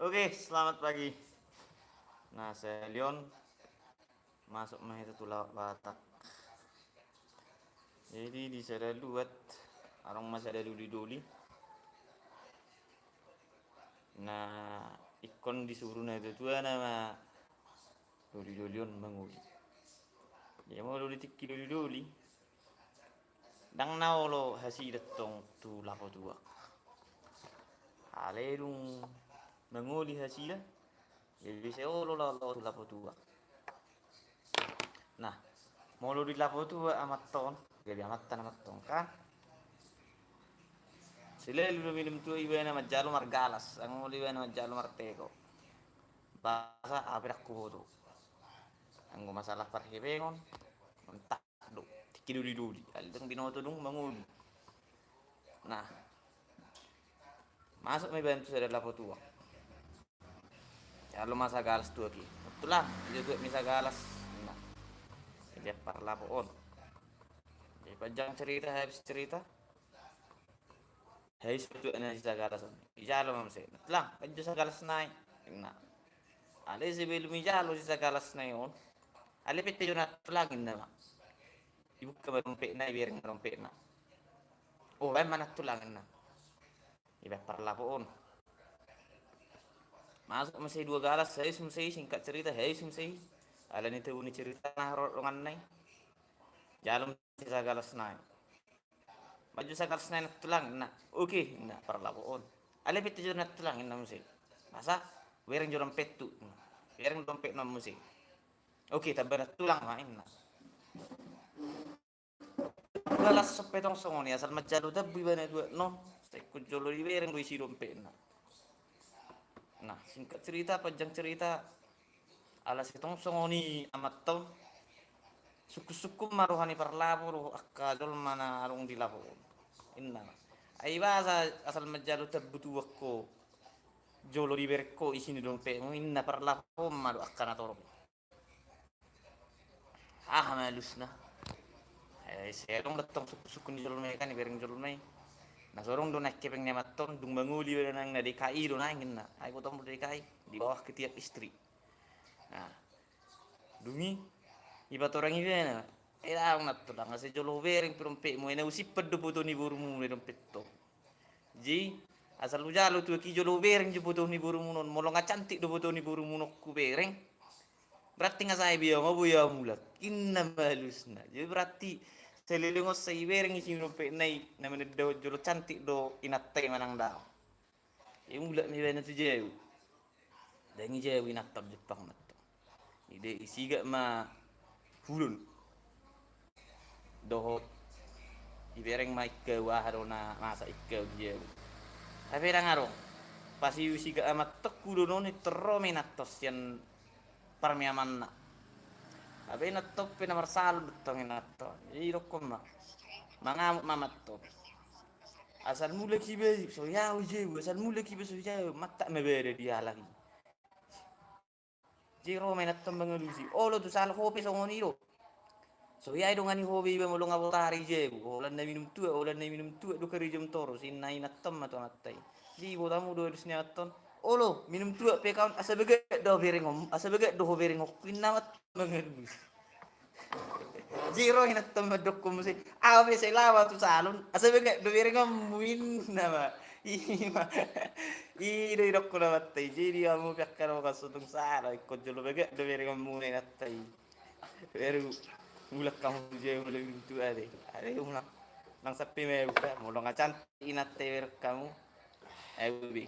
Oke, selamat pagi. Nah, saya Leon masuk mah itu tulak Batak. Jadi di sana luat orang masih ada duli-duli. Nah, ikon disuruh na itu tuh nama duli-dulion manguli. Ya mau duli tiki duli-duli. Dang lo hasil datong tu lapo tua. Alelung manguli hasil. Jadi saya lo tu lapo tua. Nah, mau lo di lapo tua amat ton. Jadi amat tan amat ton kan. Sila lu minum tu iba na majalo margalas, ang uli iba na majalo marteko. Basa apir aku bodo. Ang masalah parhibengon, mentak do. Tiki duli duli. Alidang binoto dong mangul. Nah, masuk may bantu sa dalapo tuwa. Kalau masa galas tu lagi. Itulah, dia tu misa galas. Nah, dia parla po on. Jadi panjang cerita habis cerita. Habis itu ana sa galas. Ijalo mamse. Itulah, panjang sa galas naik. Nah, ale sebelum ijalo sa galas na yon. Alipit tayo na tulangin na. Ibu ka marumpik na, ibiring marumpik na. Oh, ay manat tulangin na. Iba parla po on. Masuk masih dua galas, saya masih singkat cerita, saya masih. Alan itu uni cerita nah rongan nai. Jalan sa galas nai. Maju sa galas nai tulang na. Oke, na parla po on. Alipit tayo na tulangin na masih. Masa, wereng joram petu. Wereng dompet na masih. Oke, tabana tulang main na. Galas sepetong songoni asal majalo dabu bana dua no. Saya kunjolo di wereng isi dompet na. Nah, singkat cerita, panjang cerita, alas itong songoni amat tau. Suku-suku maruhani parlabo ro akadol mana arung dilabo. Inna. Ay basa asal majalo tabutu wako. Jolo di berko isini dompet mo inna parlabo malu akana toro. Ah malus na. Saya dong datang suku-suku ni jolo mai kan bereng jolo mai. Nah sorong do naik kepeng nematon dung banguli nang na DKI do nangin na. Ay potong DKI di bawah ketiak istri. Nah, dungi iba orang ini na. Ako na to lang kasi jolo bereng pirompe mo ina usipad do puto ni burumu ni dompet to. Ji asal ujalo tu ki jolo bereng ju puto ni burumu non molong cantik do puto ni burumu nok ku bereng. Berarti nga saya biya mo buya mulak. Inna malus na. Jadi berarti selilingos sa ibereng isi dompet nai na do jolo cantik do inattay manang daw. Yung mulak mi bana tu jew. Dan jew inattab Jepang na to. Ide isiga ma hulun dohot ibereng ma ikaw aharo na masa ikaw jew. Tapi rang aro pasi usiga amat tekkulo non itro minatos yan parmiaman na. Tapi natto pinamar salud tong inatto. Iro ko ma. Mangamot mamat to. Asal mula kibe so ya uje asal mula kibe so ya matta me bere dia lagi. Jiro menatto bangalusi. Olo tu sal hope so ngoniro. So ya dong ani hobi be molong abotari je. Olan na minum tua, olan na minum tua do kari jam toro sin nai nattam mato matai. Ji botamu do dus nyaton. Olo minum tua pe kaun asa bege do berengom, asa bege do berengok pinawat bangalusi. Jiro hinattam madokkum si. Awe se lawa tu salon. Asa bege do berengom win nama. Ima. Iro irok ko na matai. Jadi amu piakkaro kasutong sara. Ikko jolo bege do berengom muna natai. Pero mulak kamu je mulai itu ada yang mulak nang sapi me buka mulong acan inat tewer kamu bi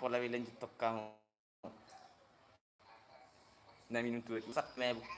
pola bilang jutok kamu na minum tu sapi me